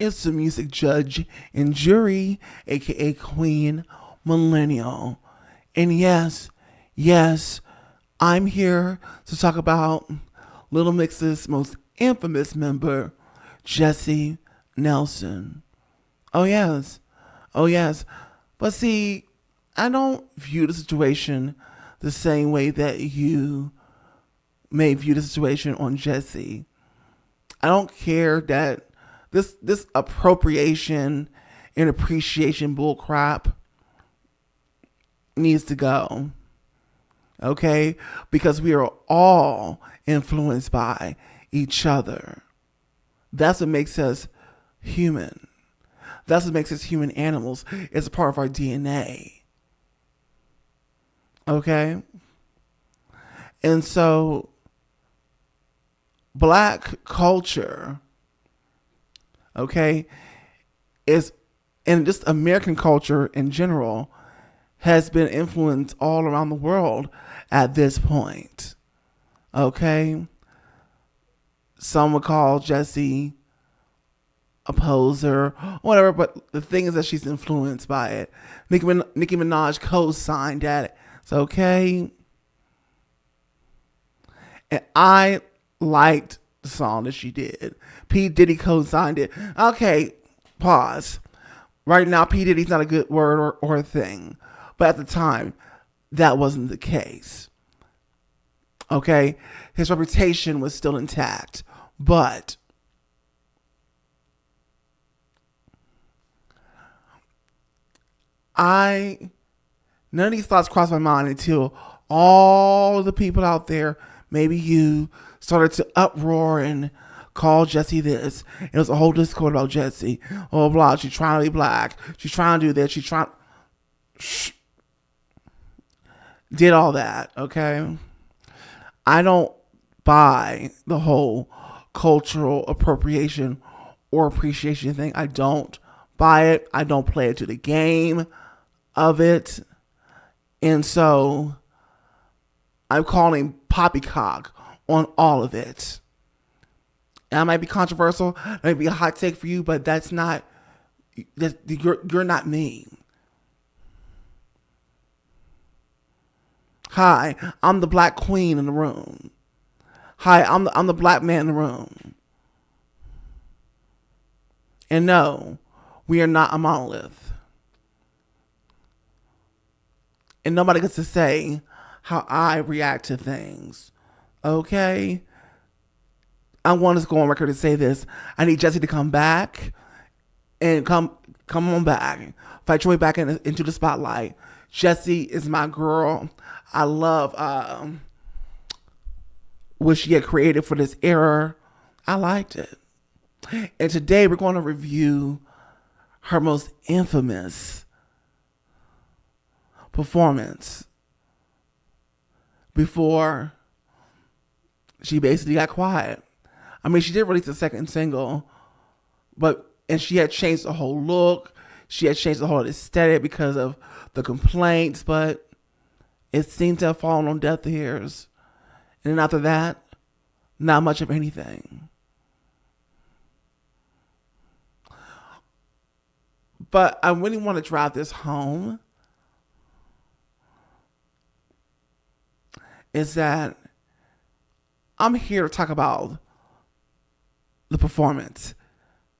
It's the music judge and jury, aka Queen Millennial. And yes, I'm here to talk about Little Mix's most infamous member, Jesse Nelson. Oh, yes. Oh, yes. But see, I don't view the situation the same way that you may view the situation on Jesse. I don't care that this appropriation and appreciation bullcrap needs to go. Okay? Because we are all influenced by each other. That's what makes us human. That's what makes us human animals. It's a part of our DNA. Okay? And so, black culture, okay, is, and just American culture in general, has been influenced all around the world at this point. Okay? Some would call Jessie a poser, whatever, but the thing is that she's influenced by it. Nicki Minaj co-signed at it. It's okay. And I liked the song that she did. P. Diddy co-signed it. Okay, pause. Right now, P. Diddy's not a good word or a thing. But at the time, that wasn't the case. Okay? His reputation was still intact. But none of these thoughts crossed my mind until all the people out there, maybe you, started to uproar and call Jessie this. It was a whole discord about Jessie. Oh, blah, she's trying to be black. She's trying to do this. She's trying... Did all that, okay? I don't buy the whole cultural appropriation or appreciation thing. I don't buy it. I don't play it to the game of it. And so I'm calling poppycock on all of it. And I might be controversial. That might be a hot take for you, but that's not, you're not me. Hi, I'm the black queen in the room. Hi, I'm the black man in the room. And no, we are not a monolith. And nobody gets to say how I react to things. Okay? I want to go on record to say this. I need Jessie to come back and come on back. Fight your way back into the spotlight. Jessie is my girl. I love what she had created for this era. I liked it. And today we're going to review her most infamous performance before she basically got quiet. I mean, she did release a second single, and she had changed the whole look. She had changed the whole aesthetic because of the complaints, but it seemed to have fallen on deaf ears. And then after that, not much of anything. But I really want to drive this home. Is that I'm here to talk about the performance.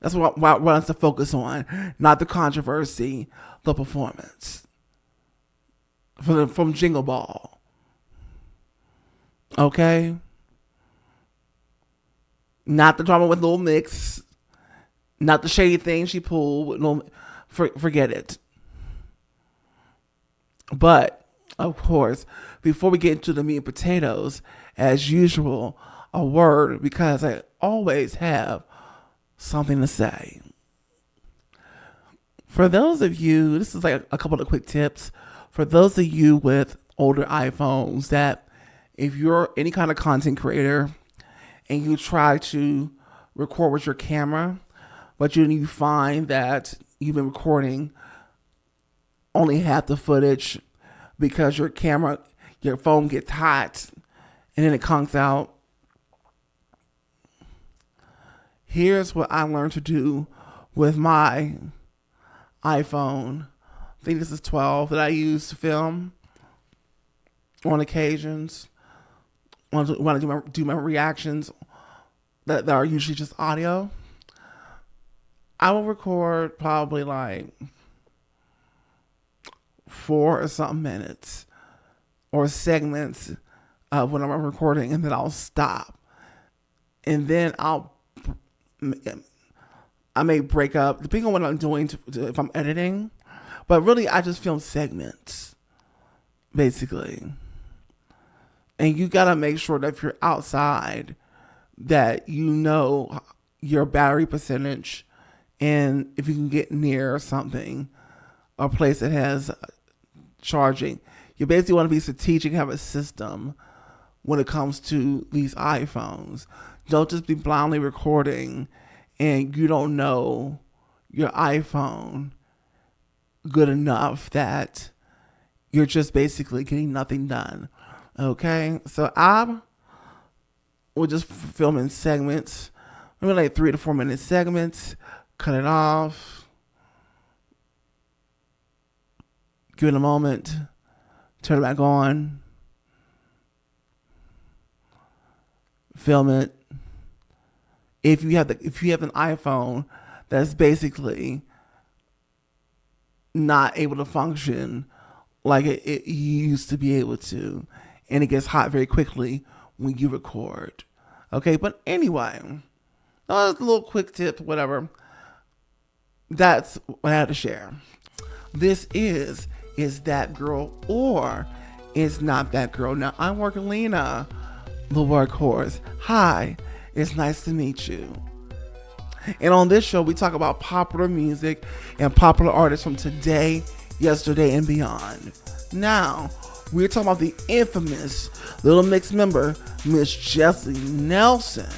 That's what I want us to focus on. Not the controversy, the performance. From Jingle Ball. Okay? Not the drama with Lil Mix. Not the shady thing she pulled with Lil... Forget it. But, of course, before we get into the meat and potatoes, as usual, a word, because I always have something to say. For those of you, this is like a couple of quick tips. For those of you with older iPhones, that if you're any kind of content creator and you try to record with your camera, but you find that you've been recording only half the footage because your phone gets hot and then it conks out. Here's what I learned to do with my iPhone. I think this is 12 that I use to film on occasions. When I do my reactions that are usually just audio, I will record probably like 4 or something minutes or segments of when I'm recording, and then I'll stop. And then I may break up, depending on what I'm doing, if I'm editing. But really, I just film segments, basically. And you got to make sure that if you're outside, that you know your battery percentage, and if you can get near something, a place that has charging. You basically want to be strategic and have a system when it comes to these iPhones. Don't just be blindly recording and you don't know your iPhone good enough that you're just basically getting nothing done. Okay, so I will just film in segments, maybe like 3 to 4 minute segments, cut it off, give it a moment, turn it back on, film it. If you have an iPhone that's basically not able to function like it used to be able to, and it gets hot very quickly when you record. Okay, but anyway, that's a little quick tip, whatever. That's what I had to share. This is that girl or is not that girl. Now, I'm Workalina, the workhorse. Hi, it's nice to meet you. And on this show, we talk about popular music and popular artists from today, yesterday, and beyond. Now, we're talking about the infamous Little Mix member, Miss JESY Nelson.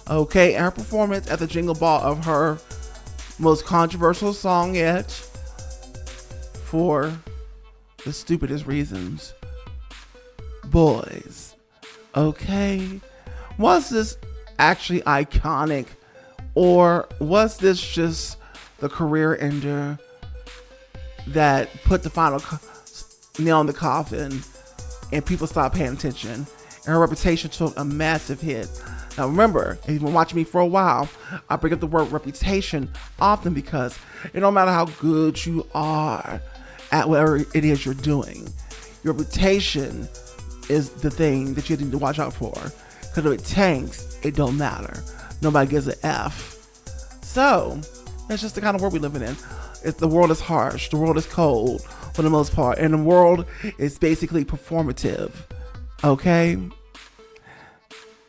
Okay, and her performance at the Jingle Ball of her most controversial song yet, for the stupidest reasons. BOYZ. Okay, was this actually iconic, or was this just the career ender that put the final nail in the coffin and people stopped paying attention and her reputation took a massive hit? Now remember, if you've been watching me for a while, I bring up the word reputation often because it don't matter how good you are at whatever it is you're doing, your reputation is the thing that you need to watch out for. Because if it tanks, it don't matter. Nobody gives an F. So, that's just the kind of world we're living in. The world is harsh. The world is cold for the most part. And the world is basically performative. Okay?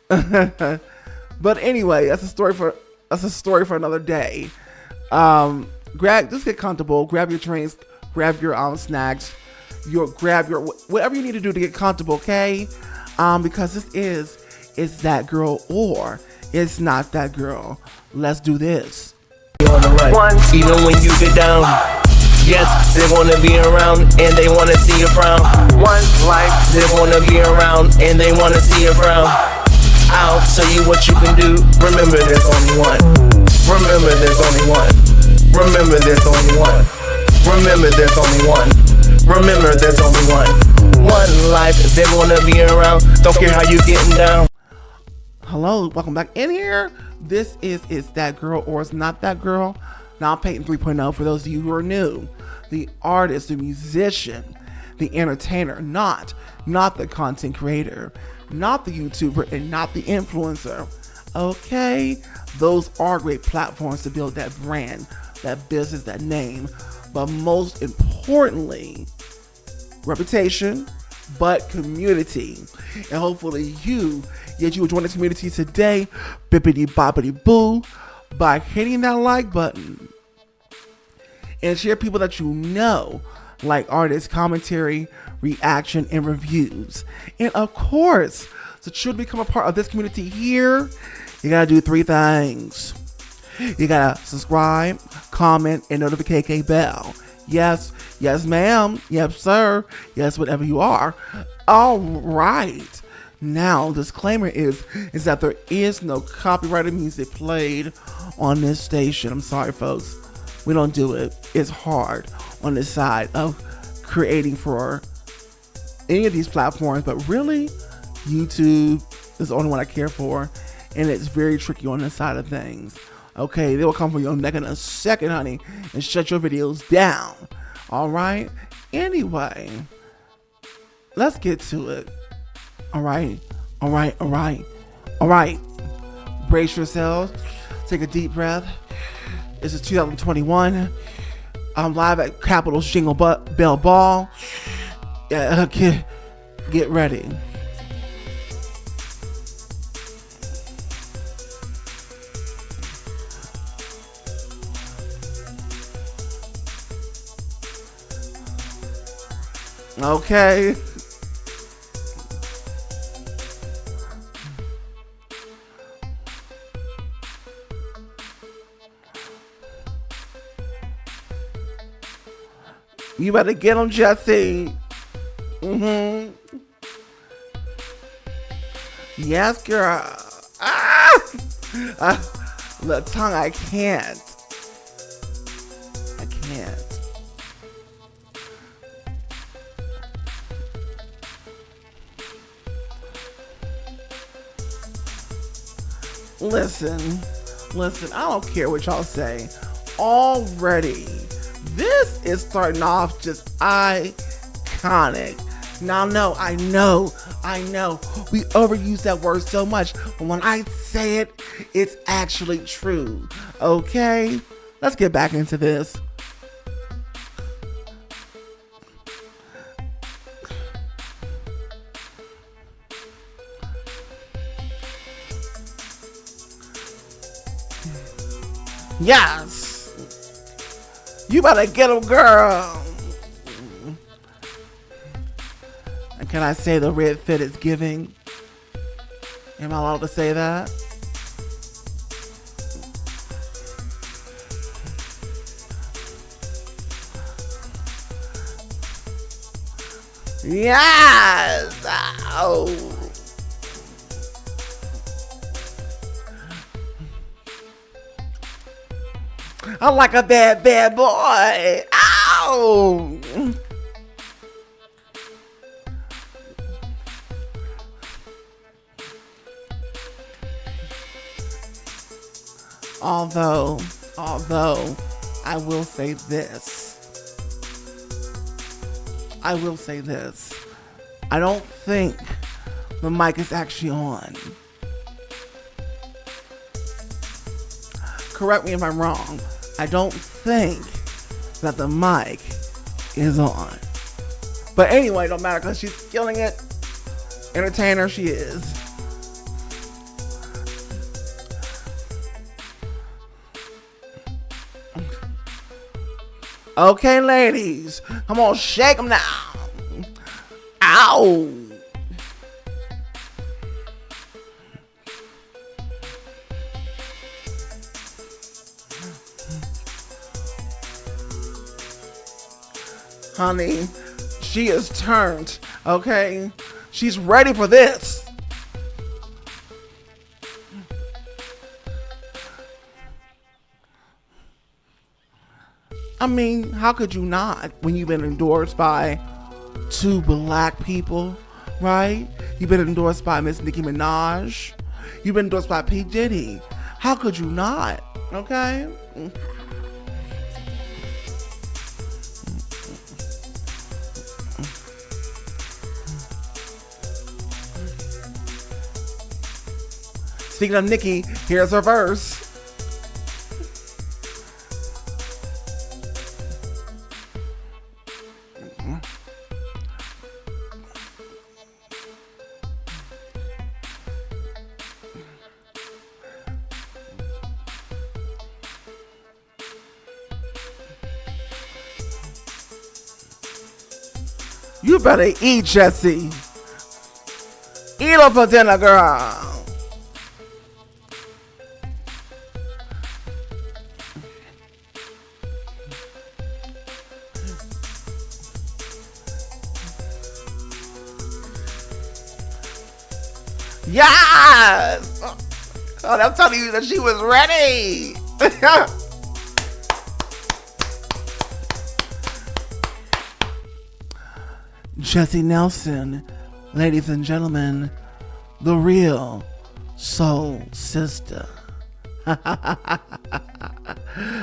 But anyway, that's a story for another day. Just get comfortable. Grab your drinks. Grab your snacks. Grab your whatever you need to do to get comfortable. Okay? Because this is that girl or it's not that girl. Let's do this. On the run, even when you get down. Yes, they wanna be around and they wanna see you frown. One life, they wanna be around and they wanna see you frown. I'll tell you what you can do. Remember, there's only one. Remember, there's only one. Remember, there's only one. Remember, there's only one. Remember, there's only one. One life, they wanna be around. Don't care how you getting down. Hello, welcome back in here. This is That Girl or It's Not That Girl. Now, Peyton 3.0 for those of you who are new. The artist, the musician, the entertainer, not the content creator, not the YouTuber, and not the influencer. Okay? Those are great platforms to build that brand, that business, that name. But most importantly, reputation, but community. And hopefully you will join the community today, bippity boppity boo, by hitting that like button. And share people that you know, like artists, commentary, reaction, and reviews. And of course, to truly become a part of this community here, you gotta do 3 things. You gotta subscribe, comment, and notification bell. Yes, yes, ma'am. Yes, sir. Yes, whatever you are. All right. Now, disclaimer is that there is no copyrighted music played on this station. I'm sorry, folks. We don't do it. It's hard on this side of creating for any of these platforms, but really, YouTube is the only one I care for, and it's very tricky on this side of things. Okay, they will come for your neck in a second, honey, and shut your videos down. All right? Anyway, let's get to it. All right. Brace yourselves. Take a deep breath. This is 2021. I'm live at Capitol's Jingle Bell Ball. Yeah, get ready. Okay. You better get him, Jesse. Yes, girl. The tongue, I can't. Listen, I don't care what y'all say. Already, this is starting off just iconic. Now, no, I know, we overuse that word so much, but when I say it, it's actually true. Okay? Let's get back into this. Yes! You better get him, girl! And can I say the red fit is giving? Am I allowed to say that? Yes! Oh! I'm like a bad boy. Ow! Although, I will say this. I don't think the mic is actually on. Correct me if I'm wrong. I don't think that the mic is on. But anyway, don't matter because she's killing it. Entertainer she is. Okay, ladies. Come on, shake them now. Ow. Honey, she is turned, okay? She's ready for this. I mean, how could you not when you've been endorsed by two black people, right? You've been endorsed by Miss Nicki Minaj. You've been endorsed by P. Diddy. How could you not, okay? Speaking of Nicki, here's her verse. You better eat, Jesse. Eat up for dinner, girl. Yes! Oh, I'm telling you that she was ready. Jesy Nelson, ladies and gentlemen, the real soul sister.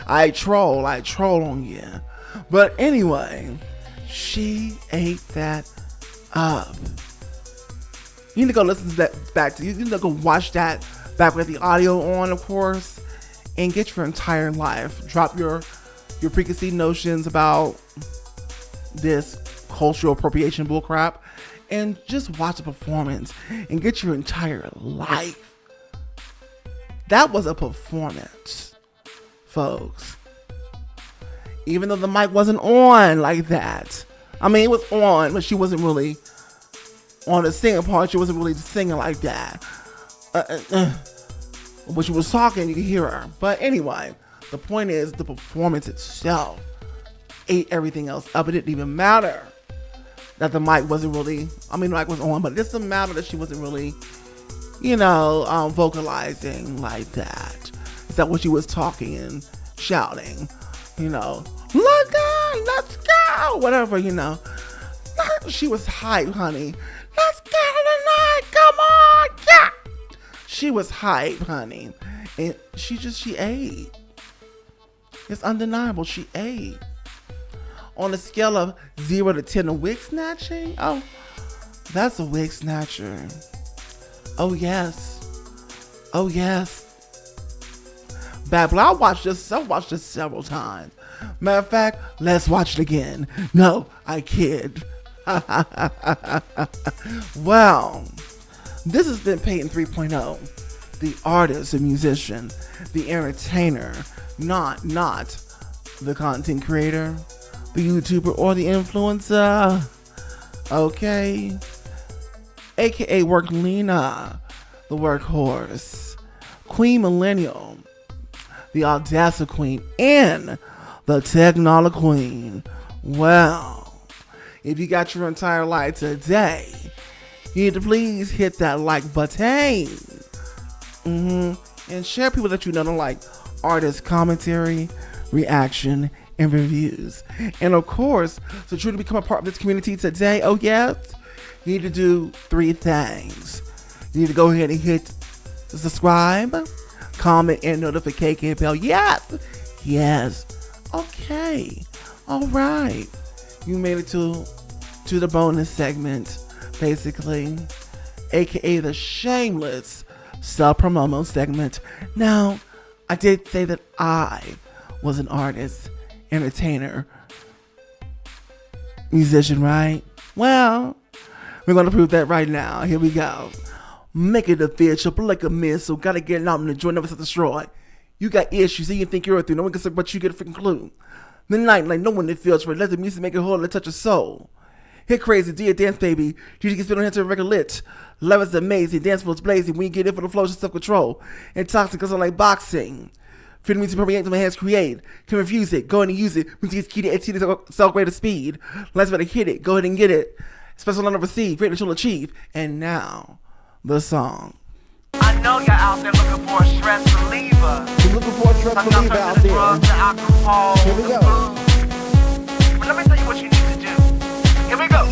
I troll on you. But anyway, she ate that up. You need to go listen to that back. You need to go watch that back with the audio on, of course, and get your entire life. Drop your preconceived notions about this cultural appropriation bullcrap, and just watch the performance and get your entire life. That was a performance, folks. Even though the mic wasn't on like that. I mean, it was on, but she wasn't really on the singing part. She wasn't really singing like that. When she was talking, you could hear her. But anyway, the point is the performance itself ate everything else up. It didn't even matter that the mic wasn't really, the mic was on, but it doesn't matter that she wasn't really, vocalizing like that. Is that what she was talking and shouting? Look out, let's go, whatever, She was hype, honey. Let's get it tonight, come on, yeah. She was hype, honey. And she ate. It's undeniable, she ate. On a scale of 0 to 10 of wig snatching, oh, that's a wig snatcher. Oh yes. Bad, but I watched this several times. Matter of fact, let's watch it again. No, I kid. Well, this has been Peyton 3.0, the artist and musician, the entertainer, not the content creator, the YouTuber, or the influencer. Okay? AKA Worklina, the workhorse, Queen Millennial, the Audacity Queen, and the Technology Queen. Well, if you got your entire life today, you need to please hit that like button. And share people that you know don't like artist commentary, reaction, and reviews. And of course, to truly become a part of this community today, oh yes, you need to do 3 things. You need to go ahead and hit subscribe, comment, and notification bell. Yes. Okay. All right. You made it to the bonus segment, basically, aka the shameless self-promo segment. Now, I did say that I was an artist, entertainer, musician, right? Well, we're going to prove that right now. Here we go. Make it official, but like a missile. Gotta get it out and enjoy, never destroy. You got issues, and you think you're through. No one can say, but you get a freaking clue. The night, like no one that feels right. Let the music make it whole and touch your soul. Hit crazy, do your dance, baby. You can spin on into a record lit. Love is amazing, dance floor's blazing. When you get in for the flow, it's self-control. Intoxic, cause I'm like boxing. Freedom music permeates my hands create. Can refuse it, go ahead and use it. Music is key to exceed self greater speed. Let's better hit it, go ahead and get it. Special line of receive, greatness you'll achieve. And now, the song. I know you're out there looking for a stress reliever. You're looking for a stress reliever out there. Drugs, the alcohol, here we go. But let me tell you what you need to do. Here we go.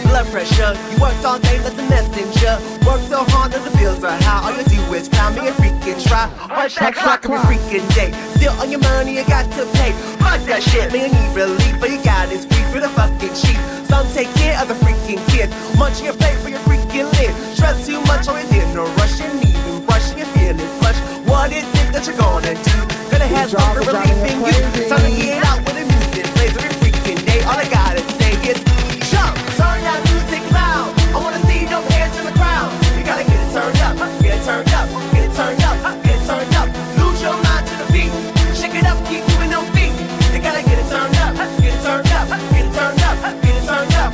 Blood pressure, you worked all day like the messenger. Work so hard that the bills are high. All you do is cry me a freaking try. Watch that clock every freaking day. Still on your money, you got to pay. Fuck that shit, man, you need relief, but you got this grief for the fucking cheap. Some take care of the freaking kids. Munch your plate for your freaking lid. Stress too much, always in no rush. You need and rush, you're feeling flush. What is it that you're gonna do? Gonna have some relief in you. Time to get out with the music plays every freaking day. All I gotta say is jump, turn that music loud. I wanna see no hands in the crowd. You gotta get it turned up, get it turned up, get it turned up, get it turned up. Lose your mind to the beat. Shake it up, keep moving your feet. You gotta get it turned up, get it turned up, get it turned up, get it turned up.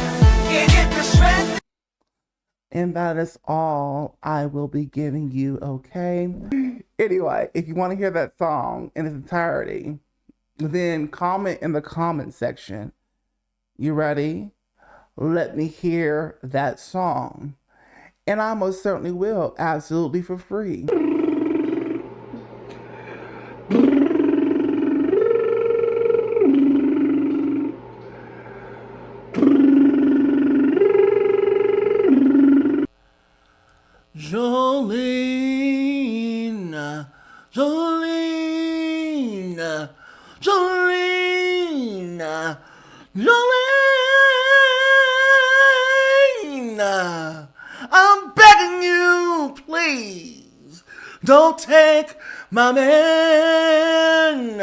Get the stress. And that is all I will be giving you, okay? Anyway, if you want to hear that song in its entirety, then comment in the comment section. You ready? Let me hear that song. And I most certainly will, absolutely for free. Jolene, Jolene, Jolene, Jolene, I'm begging you, please, don't take my man.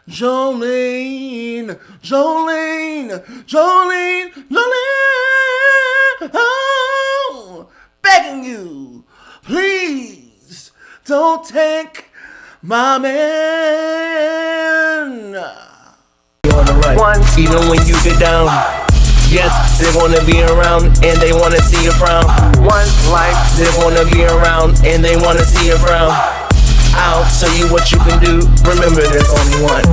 Jolene, Jolene, Jolene, Jolene, oh, begging you, please, don't take my man. On the run, even when you get down. Yes, they wanna be around and they wanna see you frown. One life, they wanna be around and they wanna see you frown. I'll tell you what you can do. Remember there's only one.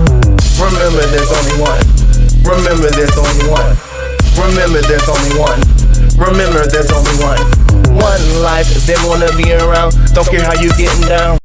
Remember there's only one. Remember there's only one. Remember there's only one. Remember there's only one. One life, they wanna be around. Don't care how you getting down.